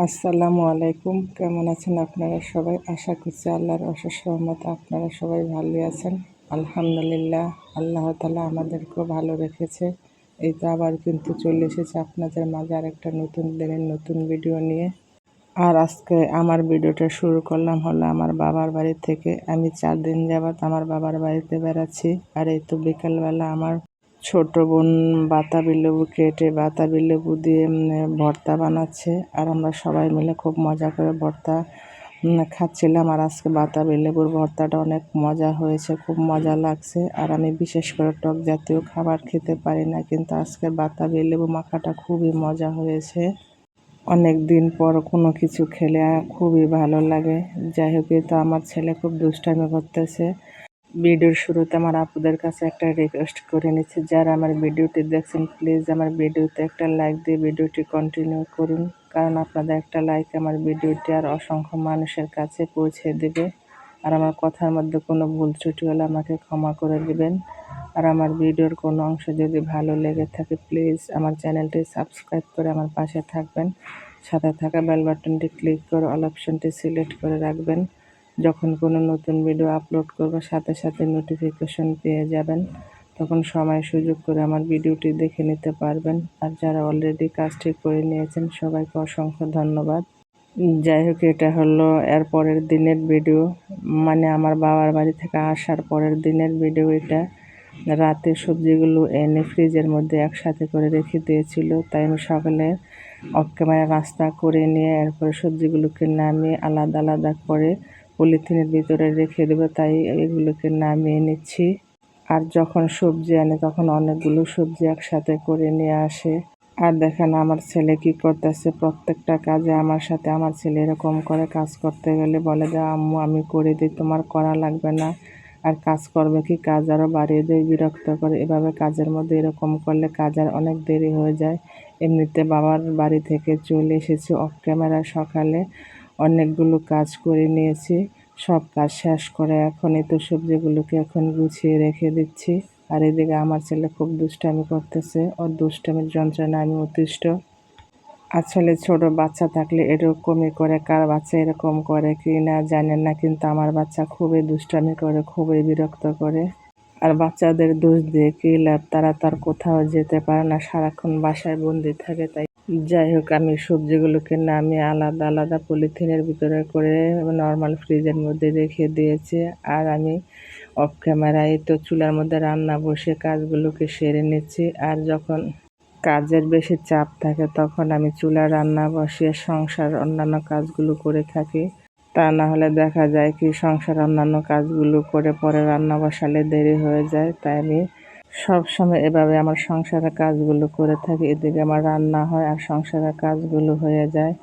আসসালামু আলাইকুম। কেমন আছেন আপনারা সবাই? আশা করছি আল্লাহর অশেষ রহমতে আপনারা সবাই ভালো আছেন। আলহামদুলিল্লাহ, আল্লাহ তাআলা আমাদেরকেও ভালো রেখেছে। এই তো আবার কিন্তু চলে এসেছে আপনাদের মাঝে আরেকটা নতুন দিনের নতুন ভিডিও নিয়ে। আর আজকে আমার ভিডিওটা শুরু করলাম হলো আমার বাবার বাড়ি থেকে। আমি 4 দিন যাবৎ আমার বাবার বাড়িতে বেড়াচ্ছি। আর এই তো বিকালবেলা আমার ছোট বোন বাতাবি লেবু কেটে বাতাবি লেবু দিয়ে ভর্তা বানাচ্ছে। আর আমরা সবাই মিলে খুব মজা করে ভর্তা খাচ্ছিলাম। আর আজকে বাতাবি লেবুর ভর্তাটা অনেক মজা হয়েছে, খুব মজা লাগছে। আর আমি বিশেষ করে টক জাতীয় খাবার খেতে পারি না, কিন্তু আজকে বাতাবি লেবু মাখাটা খুবই মজা হয়েছে। অনেক দিন পর কোনো কিছু খেলে খুবই ভালো লাগে। যাই হোক, তো আমার ছেলে খুব দুষ্টামি করতেছে। ভিডিওর শুরুতে আমার আপুদের কাছে একটা রিকোয়েস্ট করে নিচ্ছি, যারা আমার ভিডিওটি দেখছেন প্লিজ আমার ভিডিওতে একটা লাইক দিয়ে ভিডিওটি কন্টিনিউ করুন, কারণ আপনাদের একটা লাইক আমার ভিডিওটি আর অসংখ্য মানুষের কাছে পৌঁছে দেবে। আর আমার কথার মধ্যে কোনো ভুল ত্রুটি হলে আমাকে ক্ষমা করে দিবেন। আর আমার ভিডিওর কোনো অংশ যদি ভালো লেগে থাকে প্লিজ আমার চ্যানেলটি সাবস্ক্রাইব করে আমার পাশে থাকবেন। সাথে থাকা বেল বাটনটি ক্লিক করে অল অপশনটি সিলেক্ট করে রাখবেন। যখন কোনো নতুন ভিডিও আপলোড করব সাথে সাথে নোটিফিকেশন পেয়ে যাবেন। তখন সময় সুযোগ করে আমার ভিডিওটি দেখে নিতে পারবেন। আর যারা অলরেডি কাজটি করে নিয়েছেন সবাইকে অসংখ্য ধন্যবাদ। যাই হোক, এটা হলো এর পরের দিনের ভিডিও, মানে আমার বাবার বাড়ি থেকে আসার পরের দিনের ভিডিও এটা। রাতে সবজিগুলো এনে ফ্রিজের মধ্যে একসাথে করে রেখে দিয়েছিল, তাই আমি সকালে অফ ক্যামেরা নাস্তা করে নিয়ে এরপরে সবজিগুলোকে নামিয়ে আলাদা আলাদা করে পলিথিনের ভিতরে রেখে দেবো, তাই এগুলোকে নামিয়ে নিচ্ছি। আর যখন সবজি আনে তখন অনেকগুলো সবজি একসাথে করে নিয়ে আসে। আর দেখেন আমার ছেলে কি করতেছে, প্রত্যেকটা কাজে আমার সাথে। আমার ছেলে এরকম করে কাজ করতে গেলে বলে যে আম্মু আমি করে দিই, তোমার করা লাগবে না। আর কাজ করবে কি, কাজ আরও বাড়িয়ে দেয়, বিরক্ত করে। এভাবে কাজের মধ্যে এরকম করলে কাজ আর অনেক দেরি হয়ে যায়। এমনিতে বাবার বাড়ি থেকে চলে এসেছি অফ ক্যামেরা সকালে, অনেকগুলো কাজ করে নিয়েছি। সব কাজ শেষ করে এখন এই তো সবজিগুলোকে এখন গুছিয়ে রেখে দিচ্ছি। আর এদিকে আমার ছেলে খুব দুষ্টামি করতেছে, ওর দুষ্টামির যন্ত্রণায় আমি অতিষ্ঠ। আসলে ছোট বাচ্চা থাকলে এরকমই করে, কার বাচ্চা এরকম করে কি না জানেন না, কিন্তু আমার বাচ্চা খুবই দুষ্টামি করে, খুবই বিরক্ত করে। আর বাচ্চাদের দোষ দিয়ে কি লাভ, তারা তার কোথাও যেতে পারে না, সারাক্ষণ বাসায় বন্দি থাকে। তাই যাই হোক, আমি সবজিগুলোকে নামিয়ে আলাদা আলাদা পলিথিনের ভিতরে করে নর্মাল ফ্রিজের মধ্যে রেখে দিয়েছি। আর আমি অফ ক্যামেরায় তো চুলার মধ্যে রান্না বসে কাজগুলোকে সেরে নিচ্ছি। আর যখন কাজের বেশি চাপ থাকে তখন আমি চুলার রান্না বসিয়ে সংসার অন্যান্য কাজগুলো করে থাকি। তা না হলে দেখা যায় কি সংসার অন্যান্য কাজগুলো করে পরে রান্না বসালে দেরি হয়ে যায়। তাই আমি সবসময় এভাবে আমার সংসারের কাজগুলো করে থাকি, এদিকে আমার রান্না হয় আর সংসারের কাজগুলো হয়ে যায়।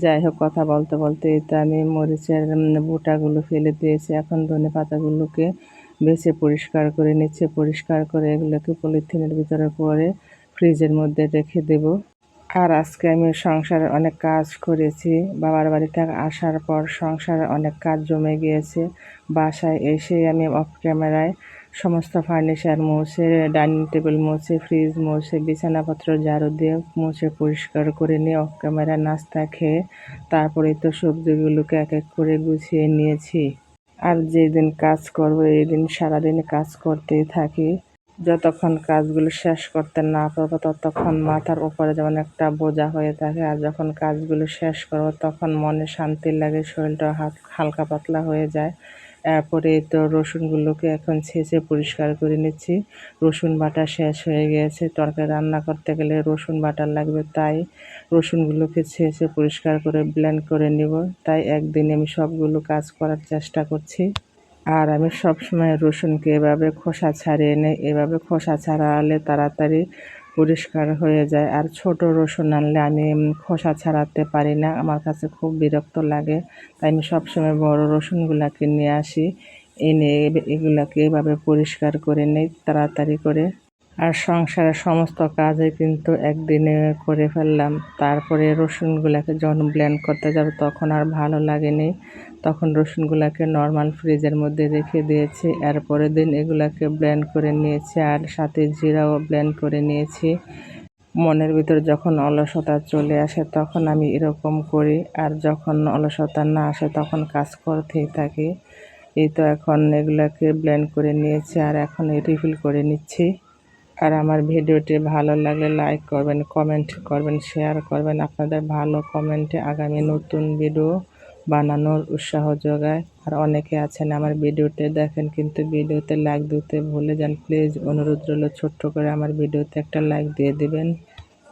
যাই হোক, কথা বলতে বলতে এই তো আমি মরিচের বোটাগুলো ফেলে দিয়েছি। এখন ধনে পাতাগুলোকে বেছে পরিষ্কার করে নিচ্ছে, পরিষ্কার করে এগুলোকে পলিথিনের ভিতরে করে ফ্রিজের মধ্যে রেখে দেব। আর আজকে আমি সংসারে অনেক কাজ করেছি। বাবার বাড়ি থেকে আসার পর সংসারে অনেক কাজ জমে গিয়েছে। বাসায় এসে আমি অফ ক্যামেরায় সমস্ত ফার্নিচার মুছে, ডাইনিং টেবিল মুছে, ফ্রিজ মুছে, বিছানাপত্র ঝাড়ু দিয়ে মুছে পরিষ্কার করে নিয়ে অফ ক্যামেরায় নাস্তা খেয়ে তারপরে তো সবজিগুলোকে এক এক করে গুছিয়ে নিয়েছি। আর যেদিন কাজ করব এই দিন সারাদিন কাজ করতেই থাকি। যতক্ষণ কাজগুলো শেষ করতে না পারবো ততক্ষণ মাথার উপরে যেমন একটা বোঝা হয়ে থাকে। আর যখন কাজগুলো শেষ করব তখন মনে শান্তি লাগে, শরীরটা হালকা পাতলা হয়ে যায়। এরপরে তো রসুনগুলোকে এখন ছেঁচে পরিষ্কার করে নিচ্ছি। রসুন বাটা শেষ হয়ে গিয়েছে, তরকারি রান্না করতে গেলে রসুন বাটা লাগবে, তাই রসুনগুলোকে ছেঁচে পরিষ্কার করে ব্লেন্ড করে নিব। তাই একদিনে আমি সবগুলো কাজ করার চেষ্টা করছি। আর আমি সবসময় রসুনকে এভাবে খোসা ছাড়িয়ে নিই, এভাবে খোসা ছাড়ালে তাড়াতাড়ি পরিষ্কার হয়ে যায়। আর ছোট রসুন আনলে আমি খোসা ছাড়াতে পারি না, আমার কাছে খুব বিরক্ত লাগে। তাই আমি সবসময় বড় রসুনগুলোকে নিয়ে আসি, এনে এগুলাকে এভাবে পরিষ্কার করে নিই তাড়াতাড়ি করে। আর সংসারের সমস্ত কাজই কিন্তু একদিনে করে ফেললাম। তারপরে রসুনগুলোকে যখন ব্লেন্ড করতে যাব তখন আর ভালো লাগেনি, তখন রসুনগুলোকে নর্মাল ফ্রিজের মধ্যে রেখে দিয়েছি। এরপরের দিন এগুলাকে ব্লেন্ড করে নিয়েছি আর সাথে জিরাও ব্লেন্ড করে নিয়েছি। মনের ভিতর যখন অলসতা চলে আসে তখন আমি এরকম করি, আর যখন অলসতা না আসে তখন কাজ করতেই থাকি। এই তো এখন এগুলাকে ব্লেন্ড করে নিয়েছি আর এখন রিফিল করে নিচ্ছি। আর আমার ভিডিওটি ভালো লাগলে লাইক করবেন, কমেন্ট করবেন, শেয়ার করবেন। আপনাদের ভালো কমেন্টে আগামী নতুন ভিডিও বানানোর উৎসাহ যোগায়। আর অনেকে আছেন আমার ভিডিওতে দেখেন কিন্তু ভিডিওতে লাইক দিতে ভুলে যান। প্লিজ অনুরোধ রইল ছোট্ট করে আমার ভিডিওতে একটা লাইক দিয়ে দিবেন।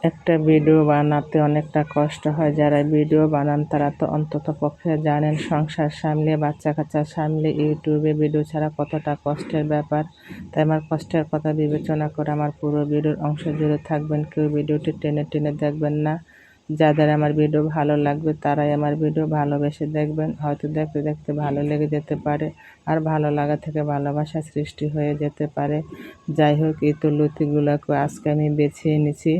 একটা ভিডিও বানাতে অনেকটা কষ্ট হয়, যারা ভিডিও বানান তারা তো অন্তত পক্ষে জানেন সংসার সামলে, বাচ্চা কাচ্চা সামলে ইউটিউবে ভিডিও ছাড়া কতটা কষ্টের ব্যাপার। তাই আমার কষ্টের কথা বিবেচনা করে আমার পুরো ভিডিওর অংশ জুড়ে থাকবেন, কেউ ভিডিওটি টেনে টেনে দেখবেন না। যাদের আমার ভিডিও ভালো লাগবে তারাই আমার ভিডিও ভালোবেসে দেখবেন। হয়তো দেখতে দেখতে ভালো লেগে যেতে পারে, আর ভালো লাগা থেকে ভালোবাসা সৃষ্টি হয়ে যেতে পারে। যাই হোক, এই তো লতিগুলোকে আজকে আমি বেছে এনেছি।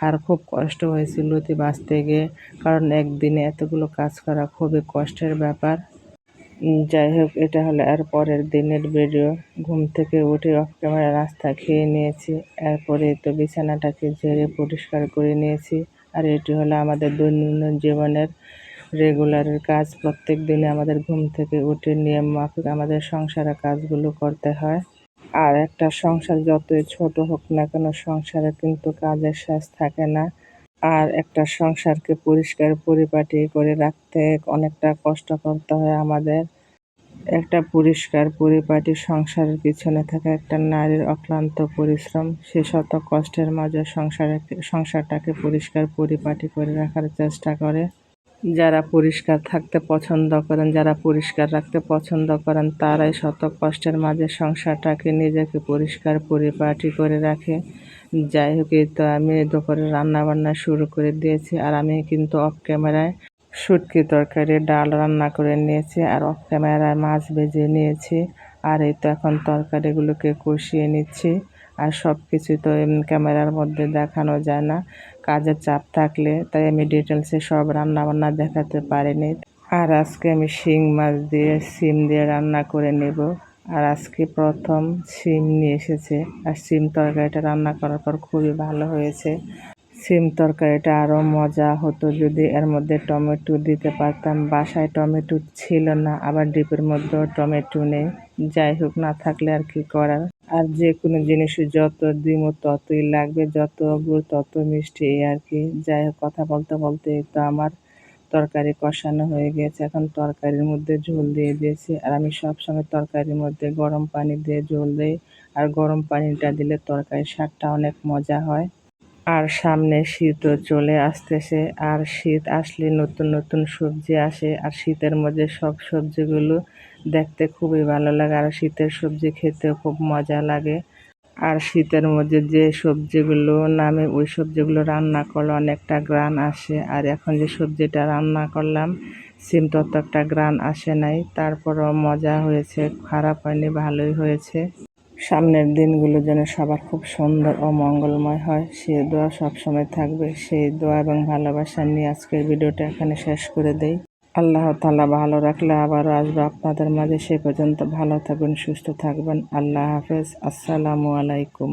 আর খুব কষ্ট হয়েছিল লতি বাছতে গিয়ে, কারণ একদিনে এতগুলো কাজ করা খুবই কষ্টের ব্যাপার। যাই হোক, এটা হলো এর পরের দিনের ভিডিও। ঘুম থেকে উঠে অফ ক্যামেরা নাস্তা খেয়ে নিয়েছি, এরপরে তো বিছানাটাকে ঝেড়ে পরিষ্কার করে নিয়েছি। আর এটি হলো আমাদের দৈনন্দিন জীবনের রেগুলারের কাজ। প্রত্যেক দিনে আমাদের ঘুম থেকে উঠে নিয়ম মাফিক আমাদের সংসারের কাজগুলো করতে হয়। আর একটা সংসার যতই ছোট হোক না কেন, সংসারে কিন্তু কাজের শেষ থাকে না। আর একটা সংসারকে পরিষ্কার পরিপাটি করে রাখতে অনেকটা কষ্ট করতে হয় আমাদের। একটা পরিষ্কার পরিপাটি সংসারের পিছনে থাকা একটা নারীর অক্লান্ত পরিশ্রম। সে শত কষ্টের মাঝে সংসারটাকে পরিষ্কার পরিপাটি করে রাখার চেষ্টা করে। যারা পরিষ্কার থাকতে পছন্দ করেন, যারা পরিষ্কার রাখতে পছন্দ করেন, তারাই শত কষ্টের মাঝে সংসারটাকে নিজেকে পরিষ্কার পরিপাটি করে রাখে। যাই হোক, এই তো আমি দুপুরে রান্না বান্না শুরু করে দিয়েছি। আর আমি কিন্তু অফ ক্যামেরায় শুটকি তরকারি, ডাল রান্না করে নিয়েছি, আর অফ ক্যামেরায় মাছ ভেজে নিয়েছি। আর এই তো এখন তরকারিগুলোকে কষিয়ে নিচ্ছি। আর সব কিছু তো ক্যামেরার মধ্যে দেখানো যায় না, কাজের চাপ থাকলে, তাই আমি ডিটেলসে সব রান্না বান্না দেখাতে পারিনি। আর আজকে আমি শিং মাছ দিয়ে সিম দিয়ে রান্না করে নেব। আর আজকে প্রথম সিম নিয়ে এসেছে, আর সিম তরকারিটা রান্না করার পর খুবই ভালো হয়েছে। সিম তরকারিটা আরও মজা হতো যদি এর মধ্যে টমেটো দিতে পারতাম। বাসায় টমেটো ছিল না, আবার ডিপের মধ্যেও টমেটো নেই। যাই হোক, না থাকলে আর কি করার। আর যে কোনো জিনিস যত দিব ততই লাগবে, যত গুড় তত মিষ্টি, এই আর কি। যাই হোক, কথা বলতে বলতে তো আমার তরকারি কষানো হয়ে গেছে। এখন তরকারির মধ্যে ঝোল দিয়ে দিয়েছি। আর আমি সবসময় তরকারির মধ্যে গরম পানি দিয়ে ঝোল দিই, আর গরম পানিটা দিলে তরকারির স্বাদটা অনেক মজা হয়। আর সামনে শীতও চলে আসতেছে, আর শীত আসলে নতুন নতুন সবজি আসে। আর শীতের মধ্যে সব সবজিগুলো দেখতে খুবই ভালো লাগে, আর শীতের সবজি খেতেও খুব মজা লাগে। আর শীতের মধ্যে যে সবজিগুলো নামে ওই সবজিগুলো রান্না করলে অনেকটা ঘ্রাণ আসে। আর এখন যে সবজিটা রান্না করলাম, সিম তত একটা ঘ্রাণ আসে নাই, তারপরও মজা হয়েছে, খারাপ হয়নি, ভালোই হয়েছে। সামনের দিনগুলো যেন সবার খুব সুন্দর ও মঙ্গলময় হয়, সেই দোয়া সবসময় থাকবে। সেই দোয়া এবং ভালোবাসা নিয়ে আজকের ভিডিওটা এখানে শেষ করে দেই। আল্লাহ তাআলা ভালো রাখলে আবারও আসবো আপনাদের মাঝে। সে পর্যন্ত ভালো থাকবেন, সুস্থ থাকবেন। আল্লাহ হাফেজ। আসসালামু আলাইকুম।